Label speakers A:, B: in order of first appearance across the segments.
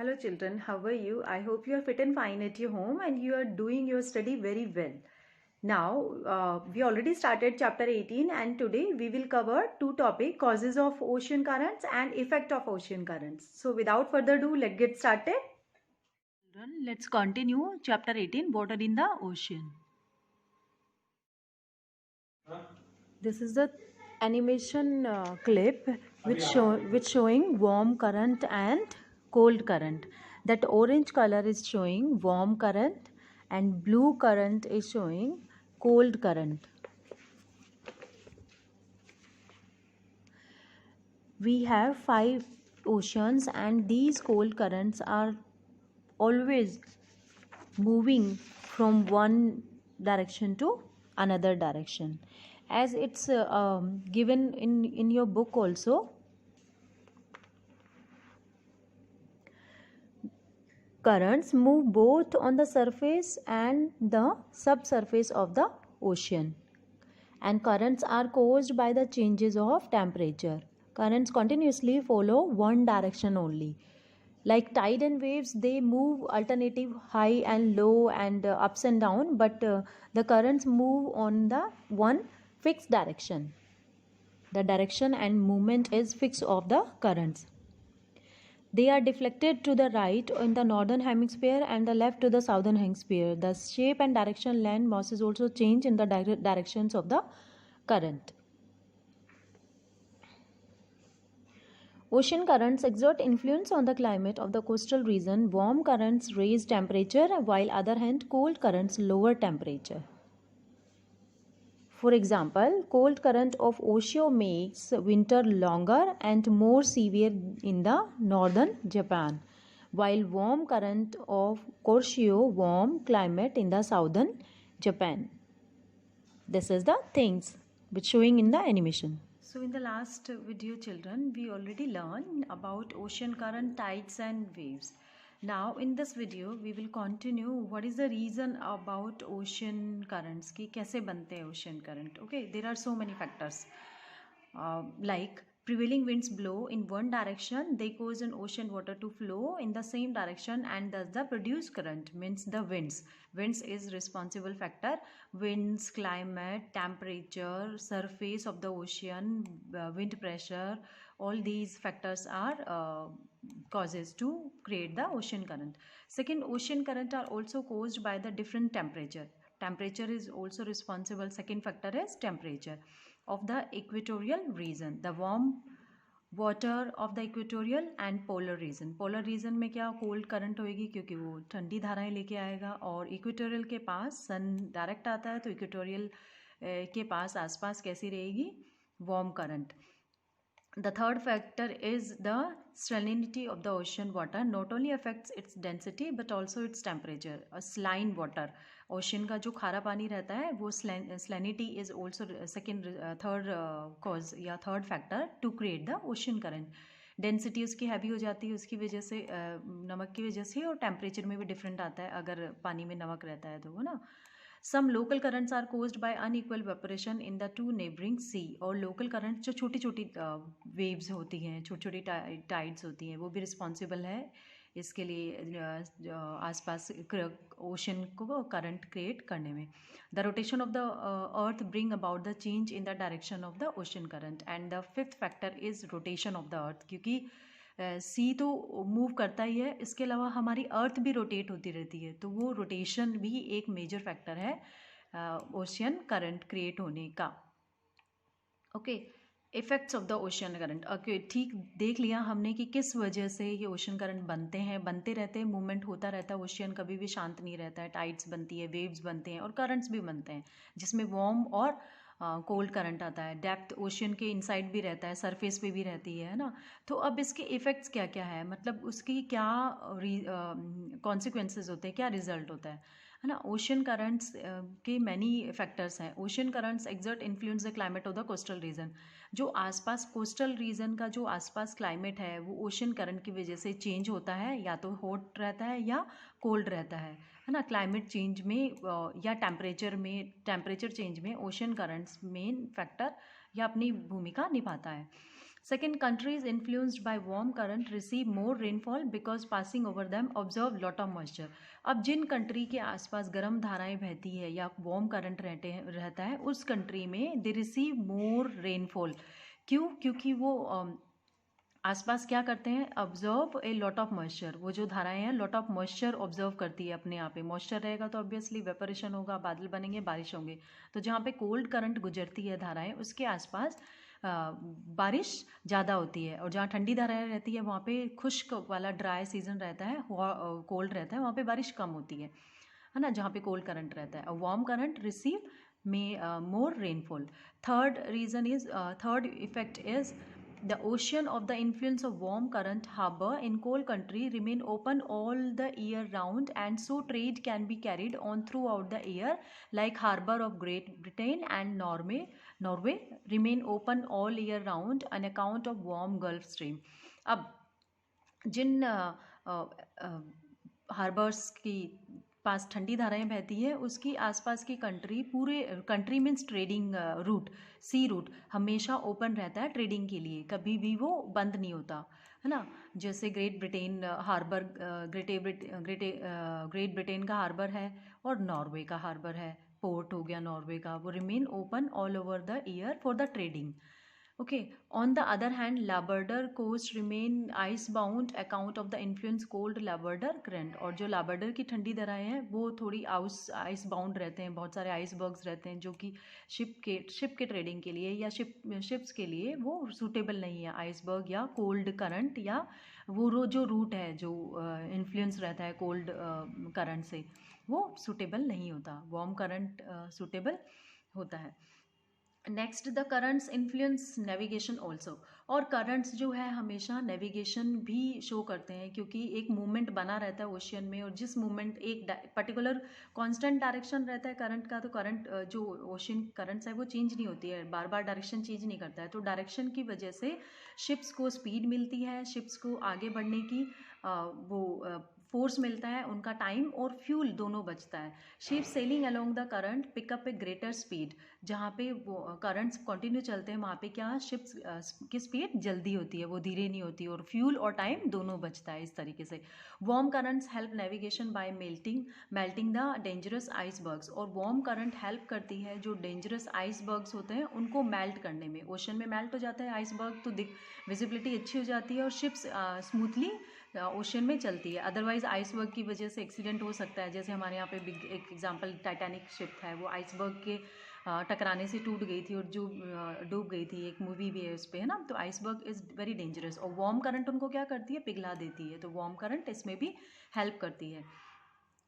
A: Hello children, how are you? I hope you are fit and fine at your home and you are doing your study very well. Now, we already started chapter 18 and today we will cover two topics, causes of ocean currents and effect of ocean currents. So without further ado, let's get started. Children, let's continue chapter 18, water in the ocean. This is the animation clip which showing warm current and cold current. That orange color is showing warm current and blue current is showing cold current. We have 5 oceans and these cold currents are always moving from one direction to another direction, as it's given in your book also. Currents move both on the surface and the subsurface of the ocean, and currents are caused by the changes of temperature. Currents continuously follow one direction only. Like tide and waves, they move alternative high and low and ups and down, but the currents move on the one fixed direction. The direction and movement is fixed of the currents. They are deflected to the right in the northern hemisphere and the left to the southern hemisphere. The shape and direction, land masses also change in the directions of the current. Ocean currents exert influence on the climate of the coastal region. Warm currents raise temperature, while other hand cold currents lower temperature. For example, cold current of Oshio makes winter longer and more severe in the northern Japan, while warm current of Kuroshio warm climate in the southern Japan. This is the things which showing in the animation. So in the last video children, we already learned about ocean current, tides and waves. Now in this video we will continue what is the reason about ocean currents ki kaise bante hai ocean current. Okay, there are so many factors like prevailing winds blow in one direction, they cause an ocean water to flow in the same direction and thus the produced current means the winds is responsible factor. Winds, climate, temperature, surface of the ocean, wind pressure, all these factors are causes to create the ocean current. Second, ocean current are also caused by the different temperature is also responsible. Second factor is temperature of the equatorial region, the warm water of the equatorial and polar region में क्या cold current होएगी क्योंकि वो ठंडी धाराएं लेके आएगा, और इक्वेटोरियल के पास सन डायरेक्ट आता है तो इक्वेटोरियल के पास आसपास कैसी रहेगी warm current. The third factor is the salinity of the ocean water not only affects its density but also its temperature. A saline water, ocean का जो खारा पानी रहता है वो salinity is also third cause या third factor to create the ocean current. Density उसकी heavy हो जाती है उसकी वजह से, नमक की वजह से, और टेम्परेचर में भी डिफरेंट आता है अगर पानी में नमक रहता है तो, है ना. Some local currents are caused by unequal evaporation in the two neighboring sea. और local currents जो छोटी छोटी waves होती हैं, छोटी छोटी tides होती हैं, वो भी responsible है इसके लिए आसपास ओशन को करंट क्रिएट करने में. The rotation of the earth bring about the change in the direction of the ocean current. And the fifth factor is rotation of the earth, क्योंकि सी तो मूव करता ही है, इसके अलावा हमारी अर्थ भी रोटेट होती रहती है, तो वो रोटेशन भी एक मेजर फैक्टर है ओशियन करंट क्रिएट होने का. Okay, effects of the ocean current. Okay, ठीक देख लिया हमने कि किस वजह से ये ओशन करंट बनते रहते हैं, मूवमेंट होता रहता है, ओशियन कभी भी शांत नहीं रहता है, टाइड्स बनती है, वेव्स बनते हैं और करंट्स भी बनते हैं जिसमें वार्म और कोल्ड करंट आता है. डेप्थ ओशियन के इनसाइड भी रहता है, सरफेस पे भी रहती है ना. तो अब इसके इफ़ेक्ट्स क्या क्या है, मतलब उसकी क्या कॉन्सिक्वेंसेज होते हैं, क्या रिजल्ट होता है ना. ओशन करंट्स के मैनी फैक्टर्स हैं. Ocean currents exert influence the climate of the coastal reason. जो आसपास कोस्टल रीजन का जो आसपास क्लाइमेट है वो ओशन करंट की वजह से चेंज होता है, या तो हॉट रहता है या कोल्ड रहता है ना. क्लाइमेट चेंज में या टेम्परेचर चेंज में ओशन करंट्स मेन फैक्टर या अपनी भूमिका निभाता है. Second, countries influenced by warm current receive more rainfall because passing over them observe lot of moisture. अब जिन कंट्री के आसपास गर्म धाराएं बहती है या वार्म करंट रहता है उस कंट्री में दे रिसीव मोर रेनफॉल. क्यों? क्योंकि वो आसपास क्या करते हैं, observe a lot of moisture. वो जो धाराएं हैं लॉट ऑफ मॉइस्चर ऑब्जर्व करती है अपने आप पे. मॉइस्चर रहेगा तो ऑब्वियसली वेपोरेशन होगा, बादल बनेंगे, बारिश होंगे. तो जहाँ पे कोल्ड करंट गुजरती है धाराएं उसके आसपास बारिश ज़्यादा होती है. और जहाँ ठंडी धाराएं रहती है वहाँ पे खुश्क वाला ड्राई सीजन रहता है, कोल्ड रहता है, वहाँ पे बारिश कम होती है ना, जहाँ पे कोल्ड करंट रहता है. और warm current receive more rainfall. Third effect is the ocean of the influence of warm current harbor in cold country remain open all the year round, and so trade can be carried on throughout the year, like harbor of Great Britain and Norway remain open all year round on account of warm Gulf Stream. अब जिन harbours की पास ठंडी धाराएं बहती है उसकी आसपास की country means trading route, सी root हमेशा ओपन रहता है ट्रेडिंग के लिए, कभी भी वो बंद नहीं होता है ना. जैसे Great Britain harbour, Great Britain का हार्बर है और नॉर्वे का हार्बर है, पोर्ट हो गया नॉर्वे का, वो remain open all over the year for the trading. Okay. On the other hand, Labrador coast remain ice bound account of the influence cold Labrador current. और जो लाबरडर की ठंडी धाराएं हैं वो थोड़ी आइस बाउंड रहते हैं, बहुत सारे आइसबर्ग्स रहते हैं जो कि शिप के ट्रेडिंग के लिए या शिप्स के लिए वो सूटेबल नहीं है. आइसबर्ग या कोल्ड करंट या वो जो रूट है जो इन्फ्लुएंस रहता है कोल्ड करंट से वो सूटेबल नहीं होता. वार्म करंट सूटेबल होता है. Next, the currents influence navigation also. और करंट्स जो है हमेशा नेविगेशन भी शो करते हैं क्योंकि एक मूवमेंट बना रहता है ओशियन में, और जिस मूवमेंट एक पर्टिकुलर कांस्टेंट डायरेक्शन रहता है करंट का, तो करंट जो ओशियन करंट्स है वो चेंज नहीं होती है, बार बार डायरेक्शन चेंज नहीं करता है. तो डायरेक्शन की वजह से शिप्स को स्पीड मिलती है, शिप्स को आगे बढ़ने की वो फोर्स मिलता है, उनका टाइम और फ्यूल दोनों बचता है. Ship selling along the current pickup A greater speed. जहाँ पे वो करंट्स कंटिन्यू चलते हैं वहाँ पे क्या शिप्स की स्पीड जल्दी होती है, वो धीरे नहीं होती, और फ्यूल और टाइम दोनों बचता है इस तरीके से. Warm currents help navigation bye melting the dangerous icebergs. और वार्म करंट हेल्प करती है जो डेंजरस आइसबर्ग्स होते हैं उनको मेल्ट करने में. ओशन में मेल्ट हो जाता है आइसबर्ग तो विजिबिलिटी अच्छी हो जाती है और शिप्स स्मूथली ओशन में चलती है. अदरवाइज आइसबर्ग की वजह से एक्सीडेंट हो सकता है. जैसे हमारे यहाँ पे एक एग्जांपल टाइटैनिक शिप है, वो आइसबर्ग के टकराने से टूट गई थी और जो डूब गई थी, एक मूवी भी है उस पर, है ना. तो आइसबर्ग इज़ वेरी डेंजरस और वार्म करंट उनको क्या करती है, पिघला देती है. तो वार्म करंट इसमें भी हेल्प करती है.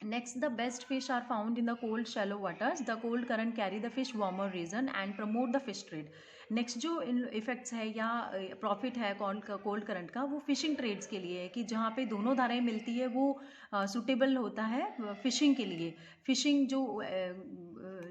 A: Next, the best fish are found in the cold shallow waters. The cold current carry the fish warmer region and promote the fish trade. Next जो इफेक्ट्स है या प्रॉफिट है कोल्ड करंट का, वो फिशिंग ट्रेड्स के लिए है कि जहाँ पे दोनों धाराएं मिलती है वो सूटेबल होता है फिशिंग के लिए. फिशिंग जो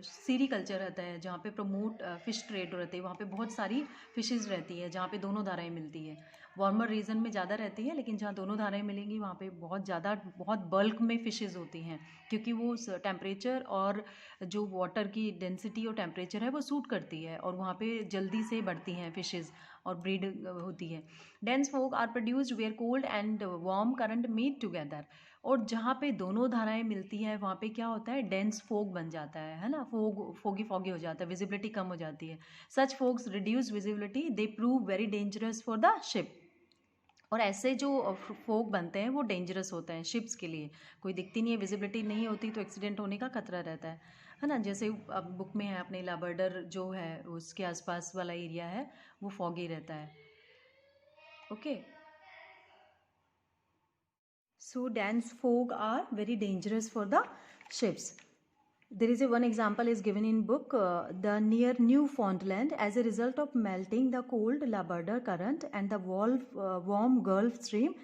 A: सीरी कल्चर रहता है जहाँ पे प्रमोट फिश ट्रेड रहती है, वहाँ पे बहुत सारी फिशेज रहती है जहाँ पे दोनों धाराएं मिलती है. वार्मर रीजन में ज़्यादा रहती है, लेकिन जहाँ दोनों धाराएं मिलेंगी वहाँ पे बहुत बल्क में फिशेज होती हैं क्योंकि वो टेम्परेचर और जो वाटर की डेंसिटी और टेम्परेचर है वो सूट करती है और वहाँ पे जल्दी से बढ़ती हैं फिशेज और ब्रीड होती है. Dense fog are produced where cold and warm current meet together. और जहाँ पे दोनों धाराएं मिलती हैं वहाँ पे क्या होता है, डेंस फोग बन जाता है ना. फोगी हो जाता है, विजिबिलिटी कम हो जाती है. Such fogs reduce visibility, they prove very dangerous for the ship. और ऐसे जो फोग बनते हैं वो डेंजरस होते हैं शिप्स के लिए. कोई दिखती नहीं है, विजिबिलिटी नहीं होती तो एक्सीडेंट होने का खतरा रहता है ना. जैसे अब बुक में है अपने लाबरडर जो है उसके आसपास वाला एरिया है वो फॉगी रहता है. Okay, so dense fog are very dangerous for the ships. There is one example is given in book, the near Newfoundland, as a result of melting the cold Labrador current and the warm Gulf Stream,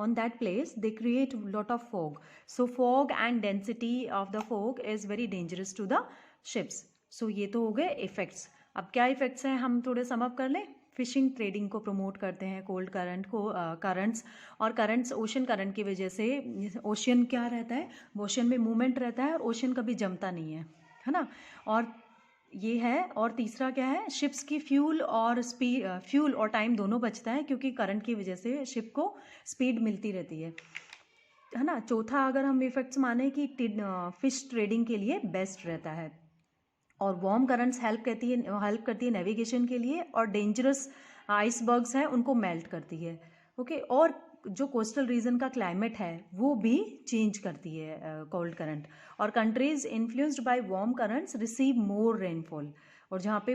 A: on that place they create lot of fog. So fog and density of the fog is very dangerous to the ships. So ये तो हो गए effects. अब क्या effects हैं हम थोड़े sum up कर लें. फिशिंग ट्रेडिंग को प्रमोट करते हैं कोल्ड करंट को, करंट्स. और करंट्स ओशन करंट की वजह से, ओशन क्या रहता है, ओशन में मूवमेंट रहता है और ओशन कभी जमता नहीं है ना. और ये है। और तीसरा क्या है, शिप्स की फ्यूल और टाइम दोनों बचता है, क्योंकि करंट की वजह से शिप को स्पीड मिलती रहती है ना। चौथा अगर हम इफेक्ट्स माने कि फिश ट्रेडिंग के लिए बेस्ट रहता है। और वार्म करंट्स हेल्प करती है नेविगेशन के लिए, और डेंजरस आइसबर्ग्स हैं उनको मेल्ट करती है। ओके, और जो कोस्टल रीजन का क्लाइमेट है वो भी चेंज करती है कोल्ड करंट। और countries influenced by warm currents receive more rainfall. और जहाँ पे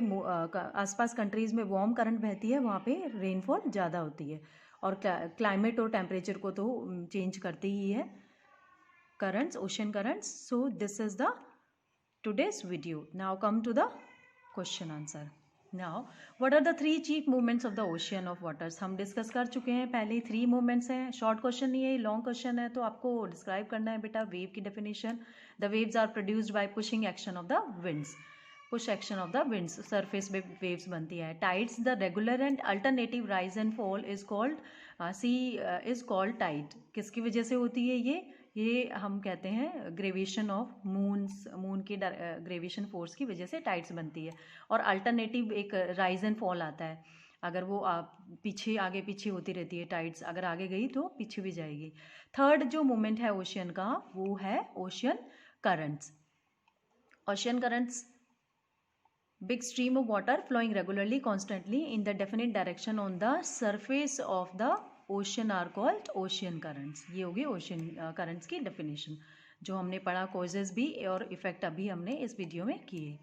A: आसपास कंट्रीज में वार्म करंट बहती है वहाँ पे रेनफॉल ज़्यादा होती है। और क्लाइमेट और टेम्परेचर को तो चेंज करती ही है currents, ocean currents. So this is the today's video. Now come to the question answer. Now what are the three chief movements of the ocean of waters? हम डिस्कस कर चुके हैं पहले। 3 movements हैं। शॉर्ट क्वेश्चन नहीं है, long question है, तो आपको डिस्क्राइब करना है बेटा वेव की definition. The waves are produced by pushing action of the winds. Push action of the winds, surface पे वेव्स बनती है। Tides, the regular and alternative rise and fall is called is called tide. किसकी वजह से होती है ये हम कहते हैं ग्रेविएशन ऑफ मून के ग्रेविएशन फोर्स की वजह से टाइड्स बनती है। और अल्टरनेटिव एक राइज एंड फॉल आता है, अगर वो आगे पीछे होती रहती है टाइड्स, अगर आगे गई तो पीछे भी जाएगी। थर्ड जो मूवमेंट है ओशियन का वो है ocean currents. Ocean currents, big stream of water flowing regularly constantly in the definite direction on the surface of the ocean are called ocean currents। ये होगी ocean currents की definition, जो हमने पढ़ा causes भी और effect अभी हमने इस वीडियो में किए।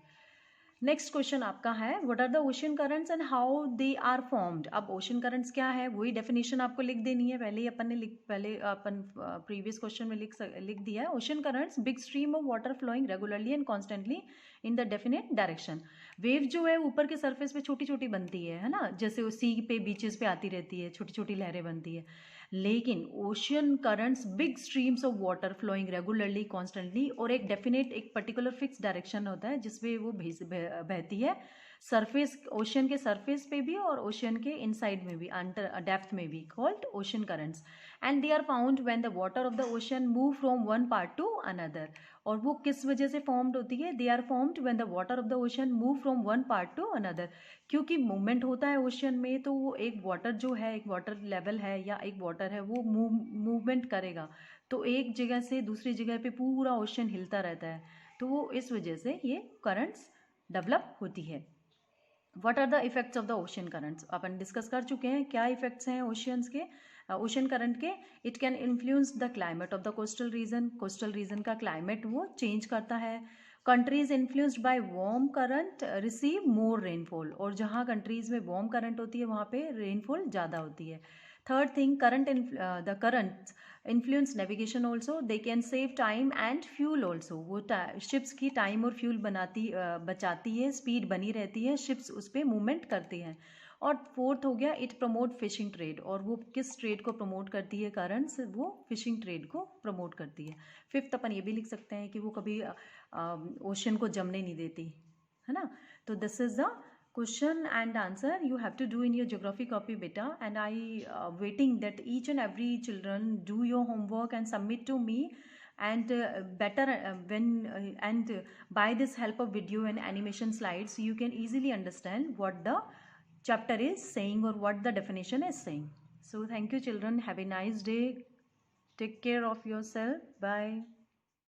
A: नेक्स्ट क्वेश्चन आपका है what are the ocean currents and how they are formed. अब ओशियन करंट्स क्या है वही डेफिनेशन आपको लिख देनी है। पहले अपन प्रीवियस क्वेश्चन में लिख दिया है। Ocean currents, big stream of water flowing regularly and constantly in the definite direction. Wave जो है ऊपर के सरफेस पे छोटी छोटी बनती है ना, जैसे वो सी पे बीचेस पे आती रहती है, छोटी छोटी लहरें बनती है। लेकिन ocean currents, big streams of water flowing regularly constantly, और एक डेफिनेट एक पर्टिकुलर फिक्स डायरेक्शन होता है जिसमें वो बहती है सरफेस, ओशियन के सरफेस पे भी और ओशियन के इनसाइड में भी, अंडर डेप्थ में भी, called ocean currents. And they are found when the water of the ocean move from one part to another. और वो किस वजह से फॉर्म्ड होती है? They are formed when the water of the ocean move from one part to another. क्योंकि movement होता है ओशियन में, तो वो एक वाटर जो है, एक वाटर लेवल है या एक वाटर है, वो मूवमेंट करेगा, तो एक जगह से दूसरी जगह पे पूरा ओशियन हिलता रहता है, तो वो इस वजह से ये करंट्स डेवलप होती है। What are the effects of the ocean currents? अपन डिस्कस कर चुके हैं क्या इफेक्ट्स हैं ओशियंस के, ओशियन करंट के। It can influence the climate of the coastal region. Coastal region का क्लाइमेट वो चेंज करता है। Countries influenced by warm current receive more rainfall. और जहाँ कंट्रीज में वार्म करंट होती है वहाँ पे रेनफॉल ज़्यादा होती है। Third thing, the current influence navigation also. They can save time and fuel also. वो शिप्स की टाइम और फ्यूल बचाती है, स्पीड बनी रहती है, शिप्स उस पर मूवमेंट करती हैं। और फोर्थ हो गया, इट प्रमोट फिशिंग ट्रेड। और वो किस ट्रेड को प्रमोट करती है? करंट्स, वो फिशिंग ट्रेड को प्रमोट करती है। फिफ्थ अपन ये भी लिख सकते हैं कि वो कभी ओशन को जमने नहीं देती, है ना। तो this is the question and answer you have to do in your geography copy beta, and I waiting that each and every children do your homework and submit to me, and better and by this help of video and animation slides you can easily understand what the chapter is saying or what the definition is saying. So thank you children, have a nice day, take care of yourself, bye.